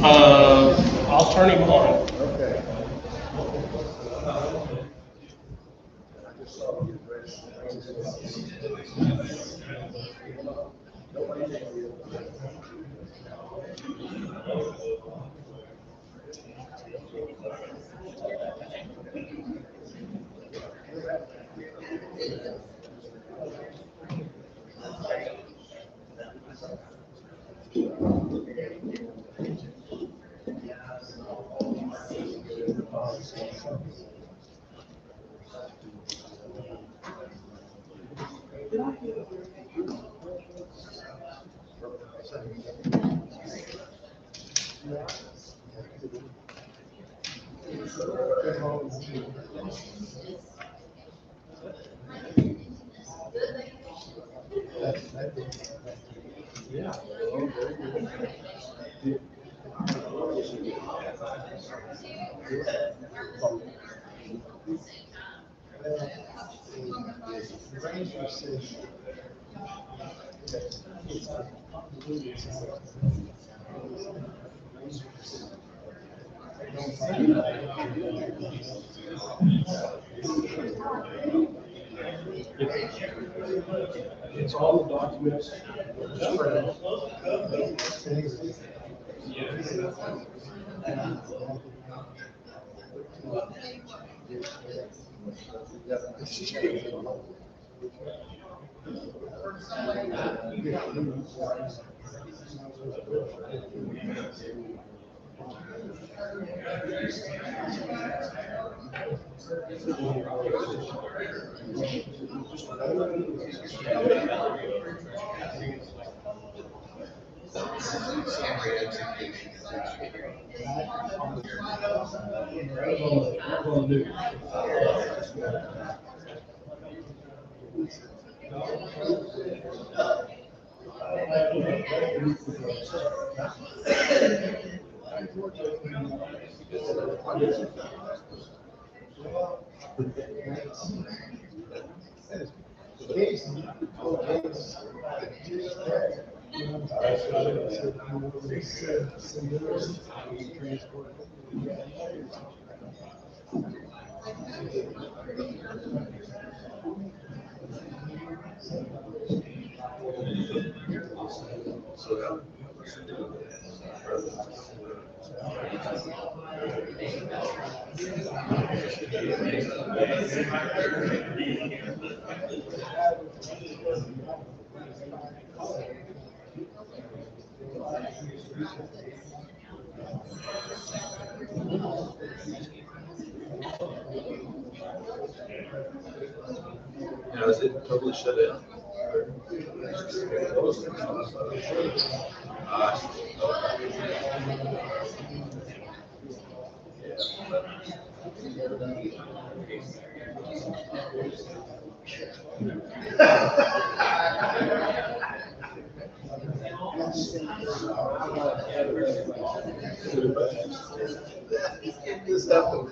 I'll turn him on. Okay. It's all the documents. Now, is it totally shut down? This happened.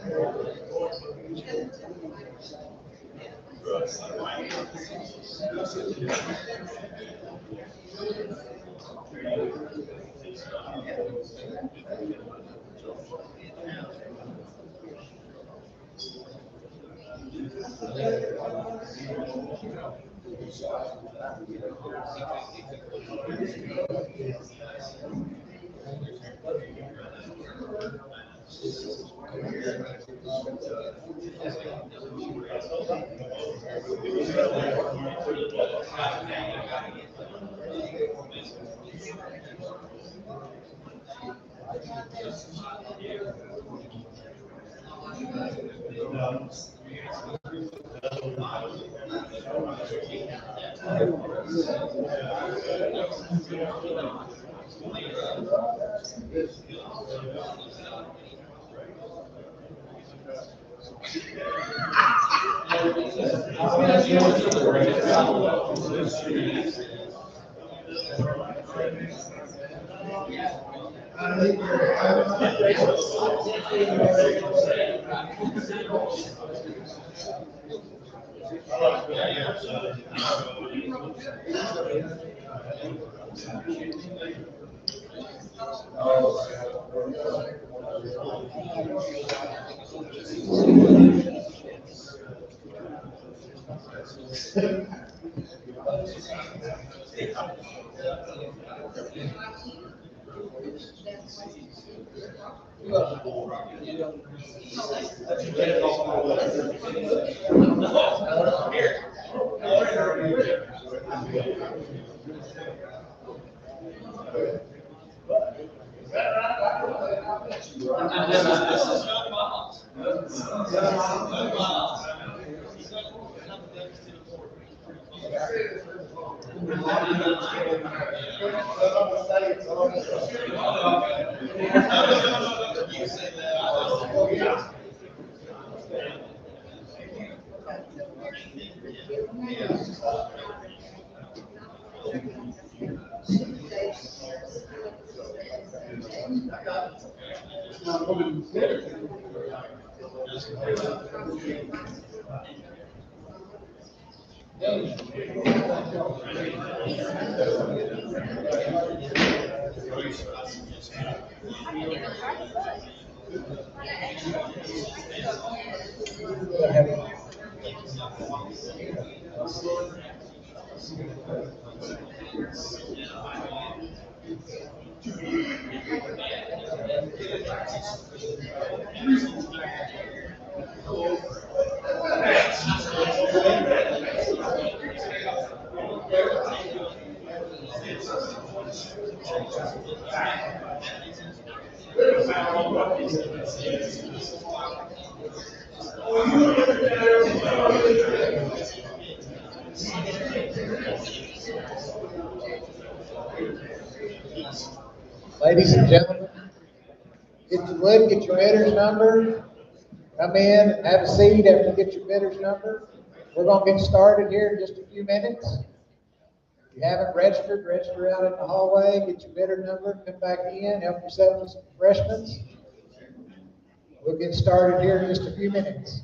Ladies and gentlemen, if you would, get your bidder's number, come in, have a seat after you get your bidder's number. We're going to get started here in just a few minutes. If you haven't registered, register out in the hallway, get your bidder number, come back in, help yourself with some refreshments. We'll get started here in just a few minutes.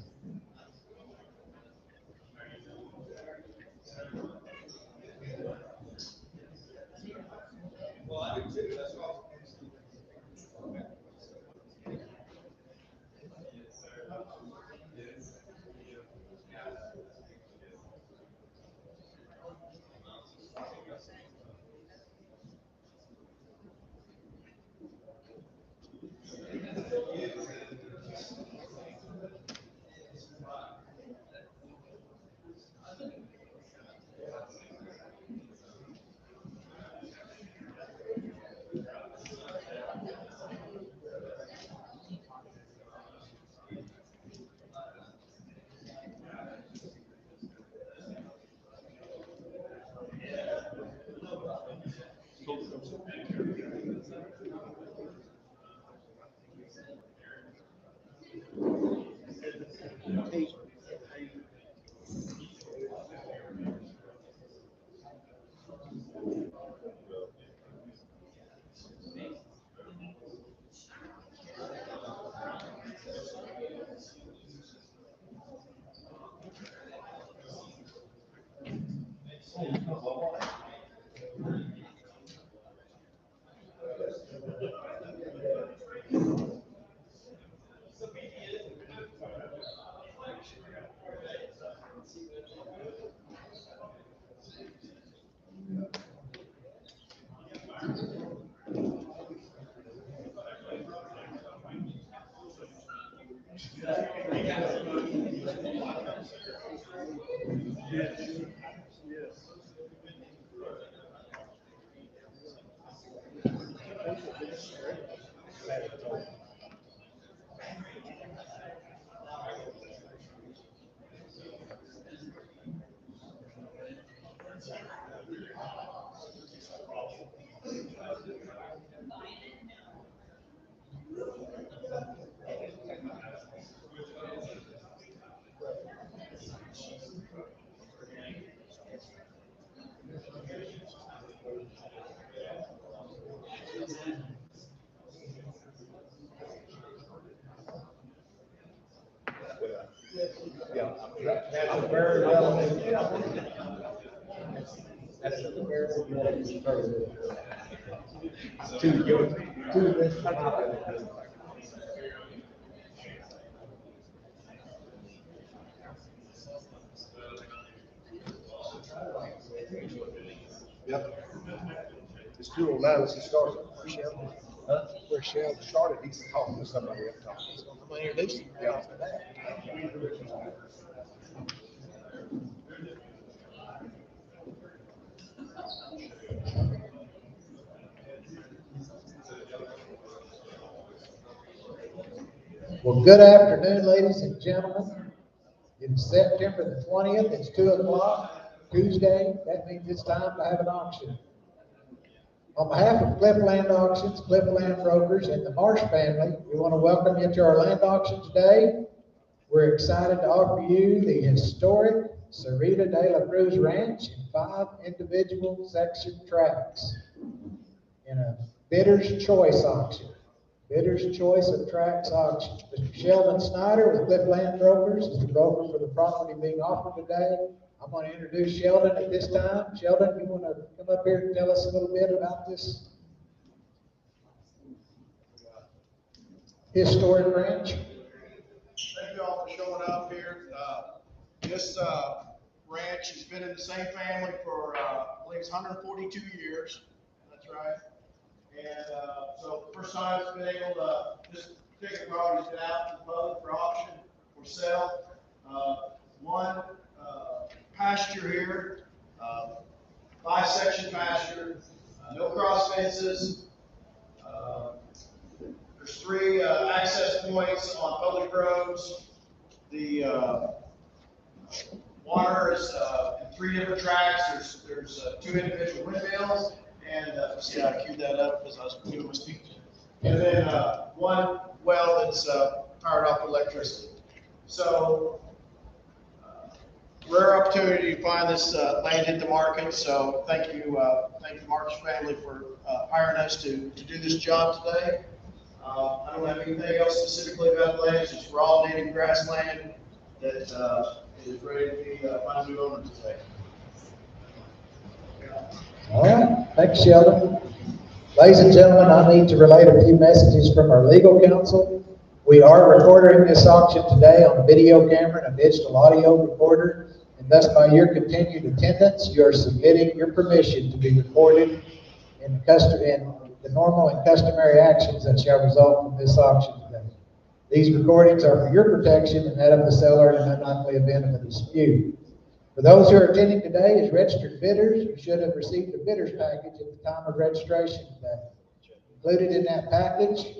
Yeah. That's a very relevant. That's a very relevant program. To this topic. Yep. It's 2:09, let's get started. Where Shell Started, he's talking to somebody up top. I'm gonna introduce you right off the bat. Well, good afternoon, ladies and gentlemen. It's September the 20th, it's 2 o'clock, Tuesday. That means it's time to have an auction. On behalf of Cliff Land Auctions, Cliff Land Brokers, and the Marsh family, we want to welcome you to our land auction today. We're excited to offer you the historic Sieritta de la Cruz Ranch in 5 individual section tracts in a bidder's choice auction. Bidder's choice of tracts auction. Mr. Sheldon Snyder with Cliff Land Brokers is the broker for the property being offered today. I'm going to introduce Sheldon at this time. Sheldon, you want to come up here and tell us a little bit about this historic ranch? Thank you all for showing up here. This ranch has been in the same family for, I believe it's 142 years. That's right. And so first time it's been able to, this particular property's been out to the public for auction, for sale. One pasture here, 5-section pasture, no cross fences. There's 3 access points on public roads. The water is in 3 different tracks. There's 2 individual windmills, and see, I queued that up because I was doing my speech. And then 1 well that's powered off electricity. So rare opportunity to find this land hit the market. So thank you the March family for hiring us to do this job today. I don't have anything else specifically about the land. It's just raw native grassland that is ready to be find a new owner today. All right, thanks, Sheldon. Ladies and gentlemen, I need to relate a few messages from our legal counsel. We are recording this auction today on a video camera and a digital audio recorder, and thus by your continued attendance, you are submitting your permission to be recorded in the normal and customary actions that shall result from this auction today. These recordings are for your protection and that of the seller in an unlikely event of a dispute. For those who are attending today as registered bidders, you should have received a bidder's package at the time of registration today. Included in that package,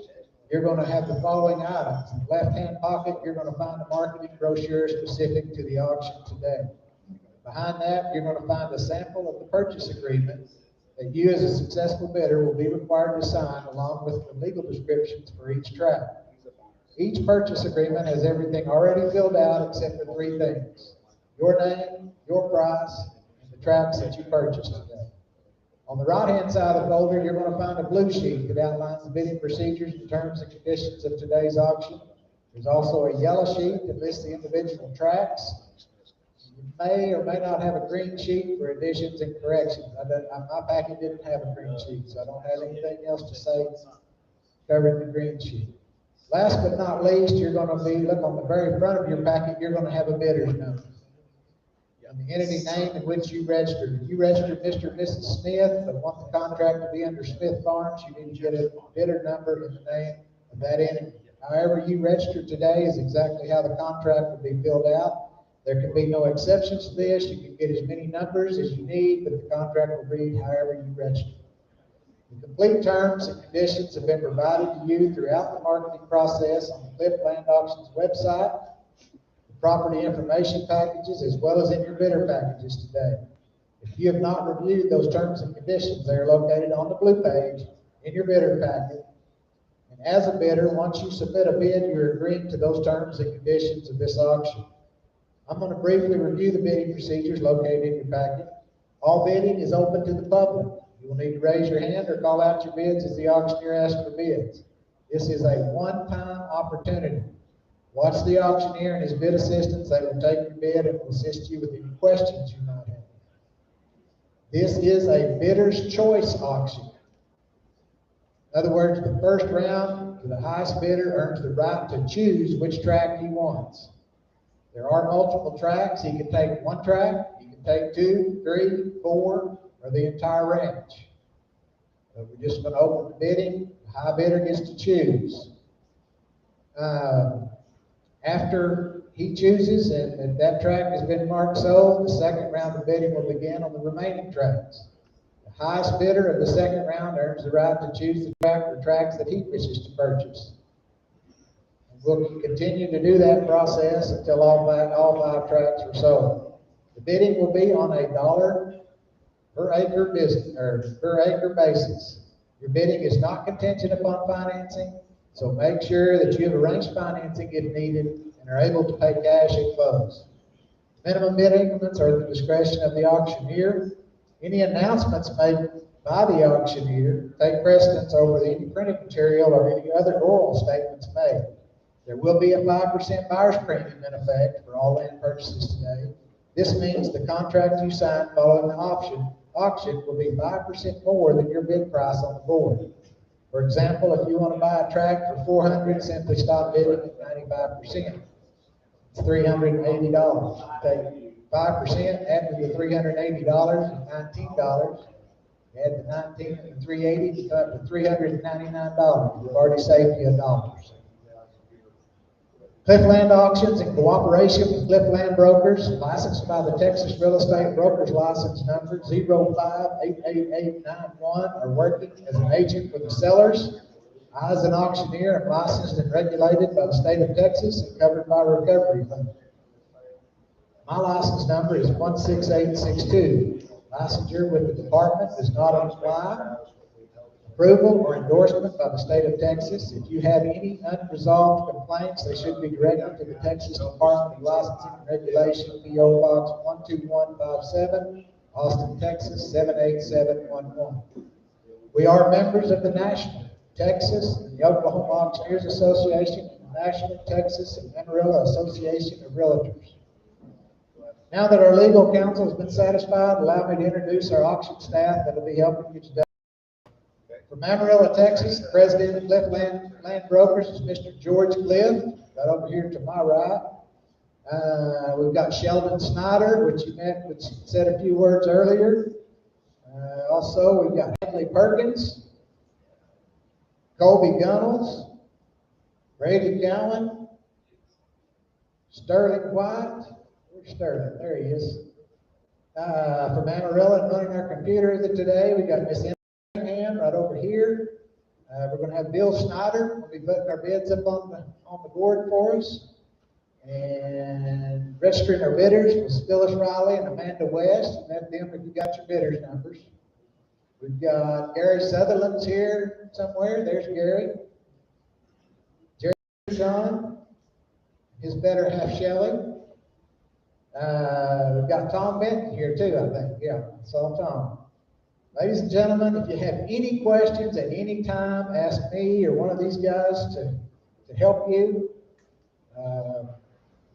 you're going to have the following items. In the left-hand pocket, you're going to find a marketing brochure specific to the auction today. Behind that, you're going to find a sample of the purchase agreement that you as a successful bidder will be required to sign along with the legal descriptions for each tract. Each purchase agreement has everything already filled out except for 3 things: your name, your price, and the tracts that you purchased today. On the right-hand side of the folder, you're going to find a blue sheet that outlines the bidding procedures and terms and conditions of today's auction. There's also a yellow sheet that lists the individual tracts. You may or may not have a green sheet for additions and corrections. My packet didn't have a green sheet, so I don't have anything else to say covering the green sheet. Last but not least, you're going to look on the very front of your packet, you're going to have a bidder's number. And the entity name in which you registered. If you registered Mr. and Mrs. Smith but want the contract to be under Smith Farms, you need to get a bidder number in the name of that entity. However you registered today is exactly how the contract will be filled out. There can be no exceptions to this. You can get as many numbers as you need, but the contract will read however you register. The complete terms and conditions have been provided to you throughout the marketing process on the Cliff Land Auctions website, the property information packages, as well as in your bidder packages today. If you have not reviewed those terms and conditions, they are located on the blue page in your bidder packet. And as a bidder, once you submit a bid, you're agreeing to those terms and conditions of this auction. I'm going to briefly review the bidding procedures located in your packet. All bidding is open to the public. You will need to raise your hand or call out your bids as the auctioneer asks for bids. This is a one-time opportunity. Watch the auctioneer and his bid assistants. They will take your bid and will assist you with any questions you might have. This is a bidder's choice auction. In other words, the first round, the highest bidder earns the right to choose which track he wants. There are multiple tracks. He can take one track, he can take 2, 3, 4, or the entire ranch. So we're just going to open the bidding. The high bidder gets to choose. After he chooses and that track has been marked sold, the second round of bidding will begin on the remaining tracks. The highest bidder of the second round earns the right to choose the track or tracks that he wishes to purchase. And we'll continue to do that process until all 5 tracks are sold. The bidding will be on $1 per acre business or per acre basis. Your bidding is not contingent upon financing, so make sure that you have arranged financing if needed and are able to pay cash at close. Minimum bid increments are at the discretion of the auctioneer. Any announcements made by the auctioneer take precedence over any printed material or any other oral statements made. There will be a 5% buyer's premium in effect for all land purchases today. This means the contract you sign following the auction will be 5% more than your bid price on the board. For example, if you want to buy a tract for $400, simply stop bidding at 95%. It's $380. Take 5%, add to the $380 and $19. Add the 19 and the 380, you come up to $399. We've already saved you $1. Cliffland Auctions, in cooperation with Cliffland Brokers, licensed by the Texas Real Estate Brokers License Number 05-88891, are working as an agent for the sellers. I, as an auctioneer, am licensed and regulated by the state of Texas and covered by recovery fund. My license number is 16862. Licensure with the department does not apply. Approval or endorsement by the state of Texas. If you have any unresolved complaints, they should be directed to the Texas Department of Licensing and Regulation, P.O. Box 12157, Austin, Texas 78711. We are members of the National, Texas, and the Oklahoma Auctioneers Association, and the National, Texas, and Amarillo Association of Realtors. Now that our legal counsel has been satisfied, allow me to introduce our auction staff that will be helping you today. From Amarillo, Texas, the president of Cliffland Land Brokers is Mr. George Cliff, right over here to my right. We've got Sheldon Snyder, which you met, which said a few words earlier. Also, we've got Hadley Perkins, Colby Gunnels, Brady Gowan, Sterling White. Where's Sterling? There he is. From Amarillo, and running our computer today, we've got Miss right over here. We're going to have Bill Snyder. We'll be putting our bids up on the board for us. And registering our bidders was Phyllis Riley and Amanda West. You met them if you got your bidders numbers. We've got Gary Sutherland's here somewhere. There's Gary. Jerry Sean, his better half Shelley. We've got Tom Benton here too, I think. Yeah, I saw Tom. Ladies and gentlemen, if you have any questions at any time, ask me or one of these guys to help you.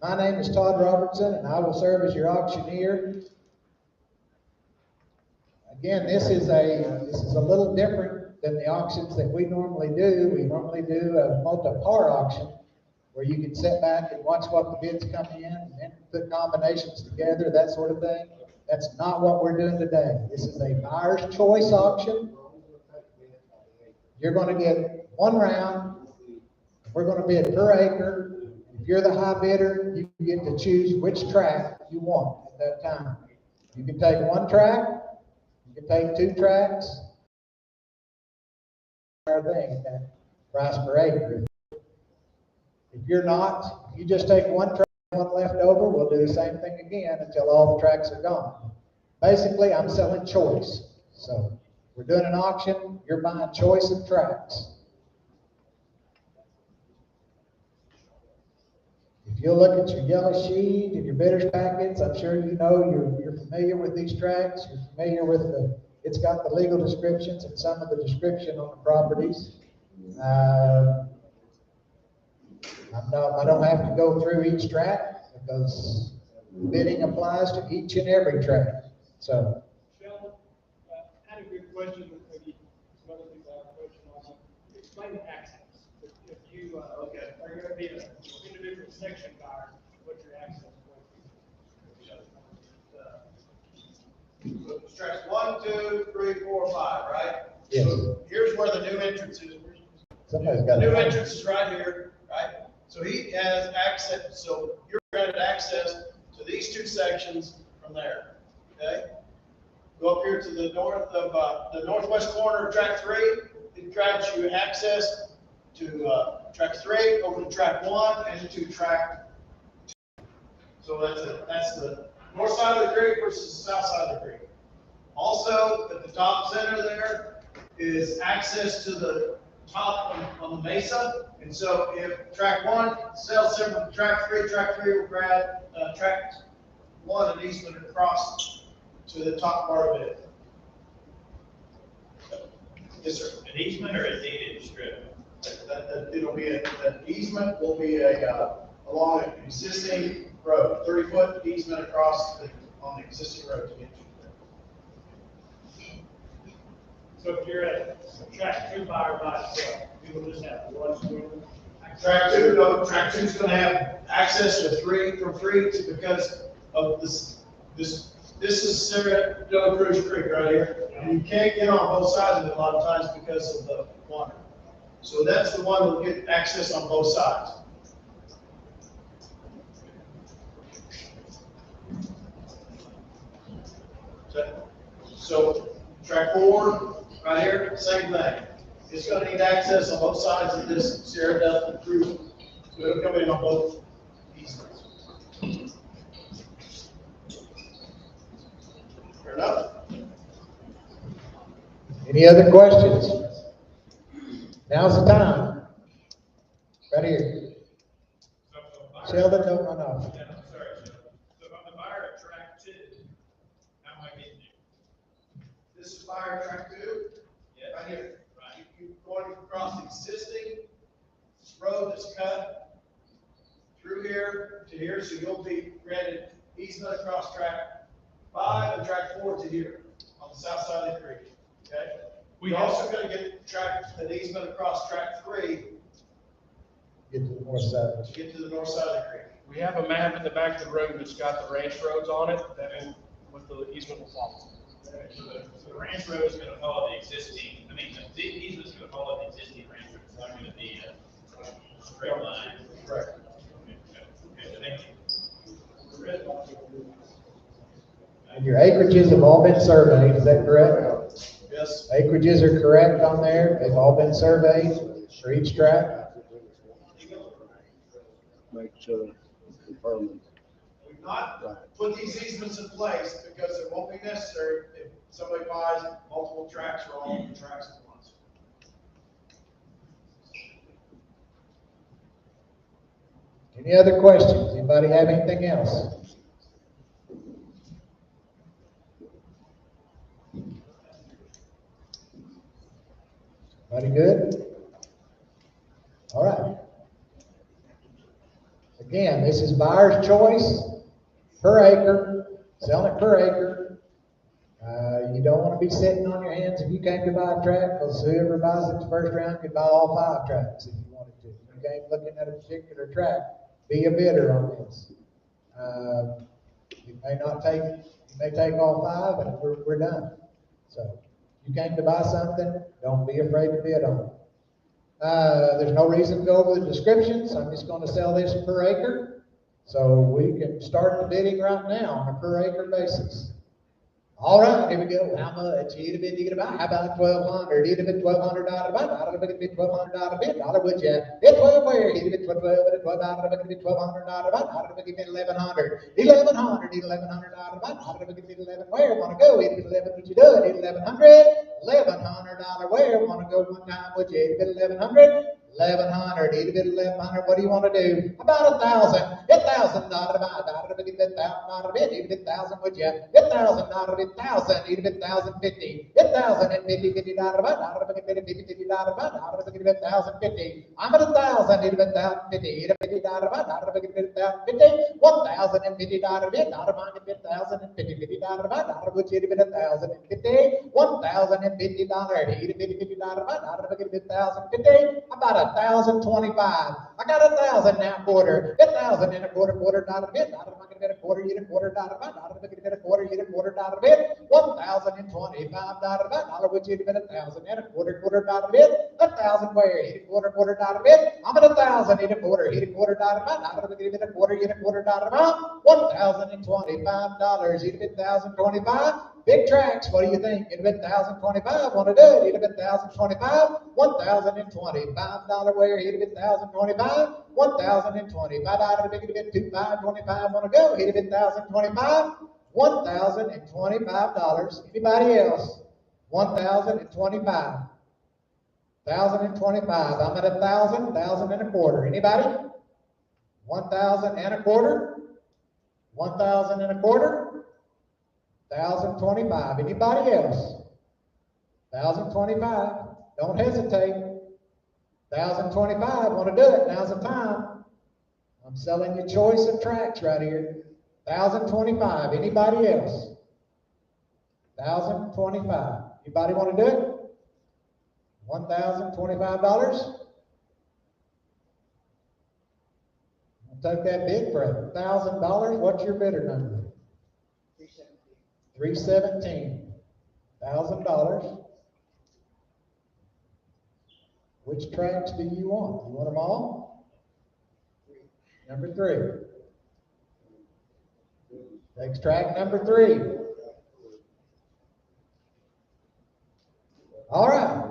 My name is Todd Robertson, and I will serve as your auctioneer. Again, this is a little different than the auctions that we normally do. We normally do a multi-par auction where you can sit back and watch what the bids come in and then put combinations together, that sort of thing. That's not what we're doing today. This is a buyer's choice auction. You're going to get one round. We're going to bid per acre. If you're the high bidder, you get to choose which track you want at that time. You can take one track. You can take 2 tracks. Thing at that price per acre. If you're not, if you just take one track, one left over, we'll do the same thing again until all the tracks are gone. Basically, I'm selling choice. So we're doing an auction, you're buying choice of tracks. If you'll look at your yellow sheet and your bidders packets, I'm sure you know you're familiar with these tracks. You're familiar with it's got the legal descriptions and some of the description on the properties. I don't have to go through each track because bidding applies to each and every track. So, Sheldon, I had a good question, maybe some other people have a question also. Explain the access. If you, Okay. are going to be an individual section buyer, what's your access point? So it's tracks 1, 2, 3, 4, 5, right? yes, So here's where the new entrance is. somebody's The got new to. entrance is right here, right? So he has access, so you're granted access to these two sections from there, okay? Go up here to the north of, the northwest corner of track 3. It grants you access to, track 3, over to track 1, and to track 2. So that's the north side of the creek versus the south side of the creek. Also, at the top center there is access to the top on the mesa. And so if track 1 sells similar to track 3 will grab track 1 an easement across to the top part of it. Yes, sir. An easement or a deeded strip? It'll be an easement will be along an existing road, 30-foot easement across on the existing road to get you there. So if you're a track 2 buyer by itself, you will just have one swing. Track 2, no, track 2 is going to have access to 3 from 3 to because of this is Sieritta Cruz Creek right here. And you can't get on both sides of it a lot of times because of the water. So that's the one that will get access on both sides. So track 4, right here, same thing. It's going to need access on both sides of this Sieritta Cruz. So it'll come in on both easements. Fair enough? Any other questions? Now's the time. Right here. Sheldon, don't run off. Yeah, I'm sorry, Sheldon. So if I'm the buyer of track 2, how am I getting there? This is fire track 2, Yeah. right here. Right. You're going across the existing road that's cut through here to here, so you'll be granted easement across track 5 and track 4 to here on the south side of the creek. Okay? You're also going to get an easement across track 3 Get to the north side. to get to the north side of the creek. We have a map in the back of the room that's got the ranch roads on it, that will, with the easement will follow. Okay, so the ranch road is gonna follow the existing, the easement's gonna follow the existing ranch road, it's not gonna be a straight line. Correct. Okay, thank you. And your acreages have all been surveyed, is that correct? Yes. Acreages are correct on there, they've all been surveyed for each track. Make sure, confirm. We've not put these easements in place because it won't be necessary if somebody buys multiple tracks or all the tracks at once. Any other questions? Anybody have anything else? Everybody good? All right. Again, this is buyer's choice per acre, selling it per acre. You don't want to be sitting on your hands if you came to buy a tract, because whoever buys it the first round could buy all 5 tracts if you wanted to. You came looking at a particular tract, be a bidder on this. You may take all 5 and we're done. So you came to buy something, don't be afraid to bid on it. There's no reason to go over the descriptions. I'm just going to sell this per acre. So we can start the bidding right now on a per acre basis. All right, here we go. How much? He'd have been you gonna buy? How about $1,200? He'd have been $1,200 buy. I'd have been $1,200 bid. Dollar would you? Bid 12 where? He'd have been $1,200 buy. I'd have been $1,200 buy. I'd have been $1,100. $1,100. He'd $1,100 buy. I'd have been $11 where? Want to go? He'd have been 11. What you doing? $1,100. $1,100 where? Want to go one time? Would you? He'd have been $1,100. 1,100, need a bit of 1,100. What do you want to do? About 1,000. 1,000, not about, not a bit, 1,000, not a bit, need a bit 1,000, would you? 1,000, not a bit, 1,000, need a bit 1,050. 1,050, 50, not about, not a bit, 50, 50, not about, not a bit, 1,050. I'm at 1,000, need a bit 1,050, need a bit, not about, not a bit, 1,050. 1,050, not a bit, not about, 1,050, 50, not about, not a bit, 1,050. $1,050, need a bit, 50, not about, not a bit, 1,050. About 1,025. I got 1,000 now, quarter. 1,000 and a quarter, quarter, not a bit. Not a fucking bit, a quarter, you a quarter, not a bit. Not a bit, a quarter, you a quarter, not a bit. 1,025, not a bit. Dollar, which you'd have been 1,000 and a quarter, quarter, not a bit. 1,000 where? Hit a quarter, quarter, not a bit. I'm at 1,000, hit a quarter, not a bit. Not a bit, a quarter, you a quarter, not a bit. $1,025, you'd have been 1,025. Big tracks, what do you think? It'd have been 1,025. Want to do it? It'd have been 1,025. $1,025 where? It'd have been 1,025. 1,025. It'd have been 2,525. Want to go? It'd have been 1,025. $1,025. Anybody else? 1,025. 1,025. I'm at 1,000. 1,000 and a quarter. Anybody? 1,000 and a quarter. 1,000 and a quarter. 1,025. Anybody else? 1,025. Don't hesitate. 1,025. Want to do it? Now's the time. I'm selling you choice of tracks right here. 1,025. Anybody else? 1,025. Anybody want to do it? $1,025. I'll take that bid for $1,000. What's your bidder number? 317. $1,000. Which tracks do you want? You want them all? Number 3. Next track, number 3. All right.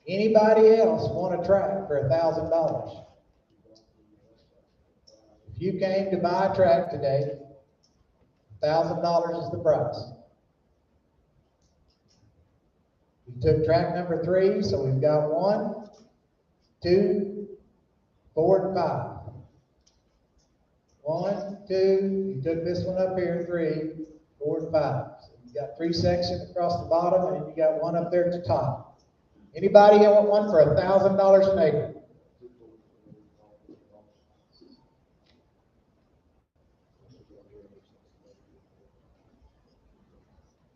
Anybody else want a track for $1,000? If you came to buy a track today, $1,000 is the price. We took track number 3, so we've got 1, 2, 4, and 5. 1, 2, you took this one up here, 3, 4, and 5. So you got 3 sections across the bottom, and you got 1 up there at the top. Anybody want one for $1,000 an acre?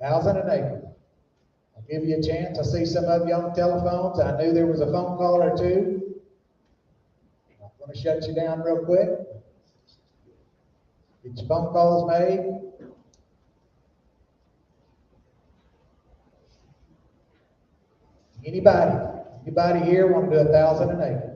$1,000 an acre. I'll give you a chance. I see some of you on telephones. I knew there was a phone call or two. I'm going to shut you down real quick. Get your phone calls made. Anybody here want to do $1,000 an acre?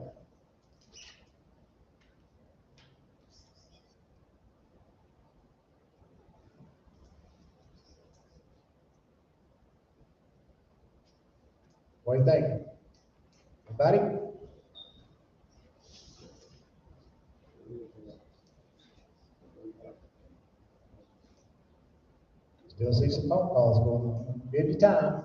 What do you think? Anybody? Still see some phone calls going on. Give you time.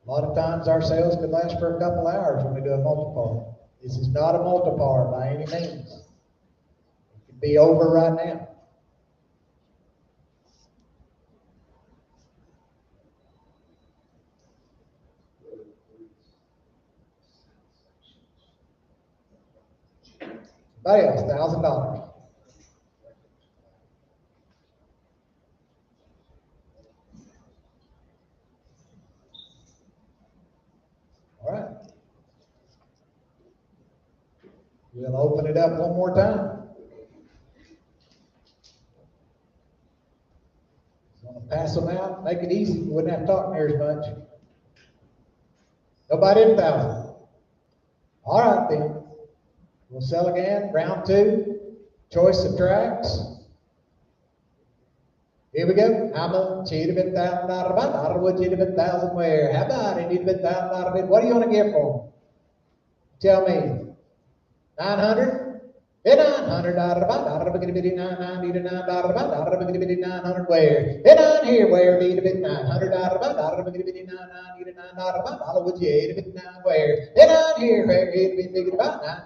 A lot of times our sales could last for a couple hours when we do a multipart. This is not a multipart by any means. It could be over right now. Anybody else? $1,000. All right. We'll open it up one more time. I'm going to pass them out, make it easy. You wouldn't have to talk near as much. Nobody at 1,000. All right, then. We'll sell again. Round 2. Choice of tracks. Here we go. How much? He'd have been $1,000 out of it. Not would you'd have been 1,000 where? How about it? He'd have been $1,000 out of it. What do you want to give for him? Tell me. 900? $900, $900 where? And on here where need a bit $900, $900 would you bit nine where? And on here where it be big about $9,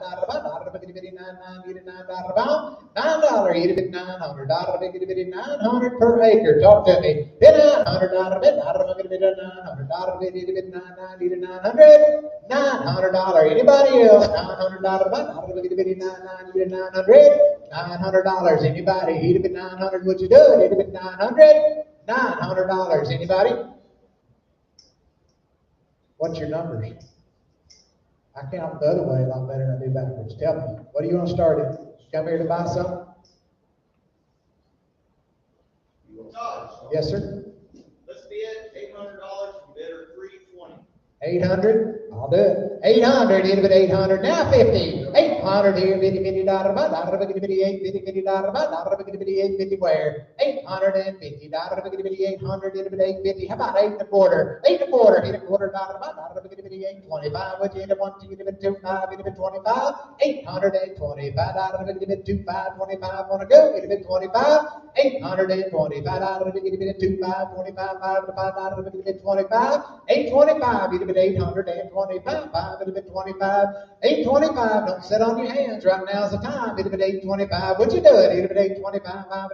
$9 eat a bit $900 per acre. Talk to me. $900 bit $900. Anybody else? $900. $900. Anybody? He'd have been 900. Would you do it? He'd have been 900. $900. Anybody? What's your numbers? I count the other way a lot better than I do backwards. Tell me. What do you want to start at? Come here to buy something? Yes, sir. Let's bid $800 from bidder 320. 800. I'll do it. 800. It'll be 800. Now 50. 800 here. $50. $850. Where? $850. $800. It'll be 850. How about 8 and a quarter? 8 and a quarter. 8 and a quarter. $825. Would you hit a 1, 2, 25? It'll be 25. $825. $25. 25. Want to go? It'll be 25. $825. It'll be 25. 25. $5. It'll be 25. $825. It'll be 825. 5. It'll be 25. $825. Don't sit on your hands. Right now's the time. It'll be 825. Would you do it? It'll be 825. 5.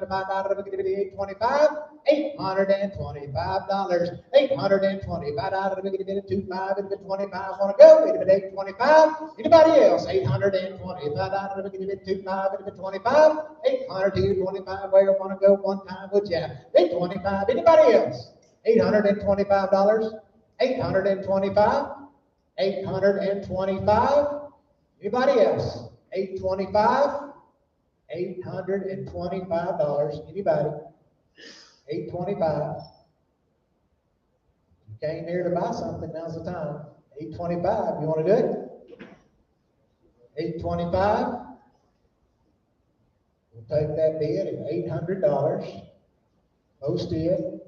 It'll be 825. $825. $825. It'll be 25. It'll be 25. Want to go? It'll be 825. Anybody else? $825. It'll be 25. It'll be 25. 800 to 25. Where you want to go? One time, would you? 825. Anybody else? $825. 825. 825. Anybody else? 825. $825. Anybody? 825. You came here to buy something. Now's the time. 825. You want to do it? 825. We'll take that bid at $800. Most did.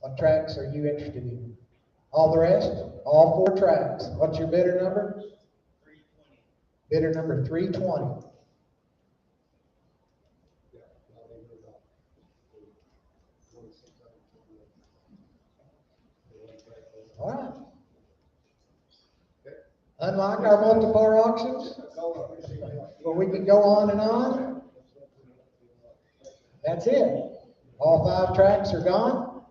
What tracks are you interested in? All the rest? All 4 tracks. What's your bidder number? 320. Bidder number 320. All right. Unlike our multi-par auctions, where we can go on and on, that's it. All 5 tracks are gone.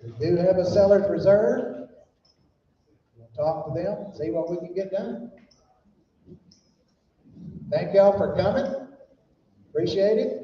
We do have a seller's reserve. We'll talk to them, see what we can get done. Thank y'all for coming. Appreciate it.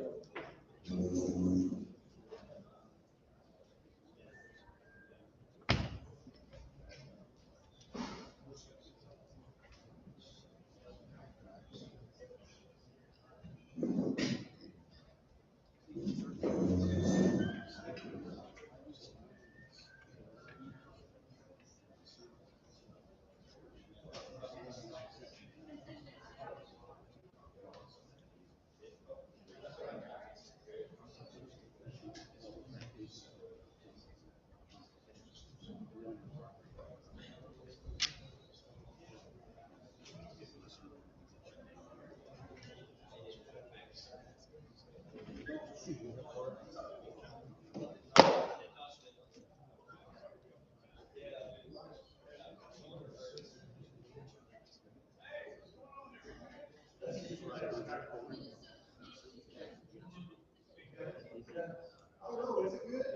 Oh, no, is it good?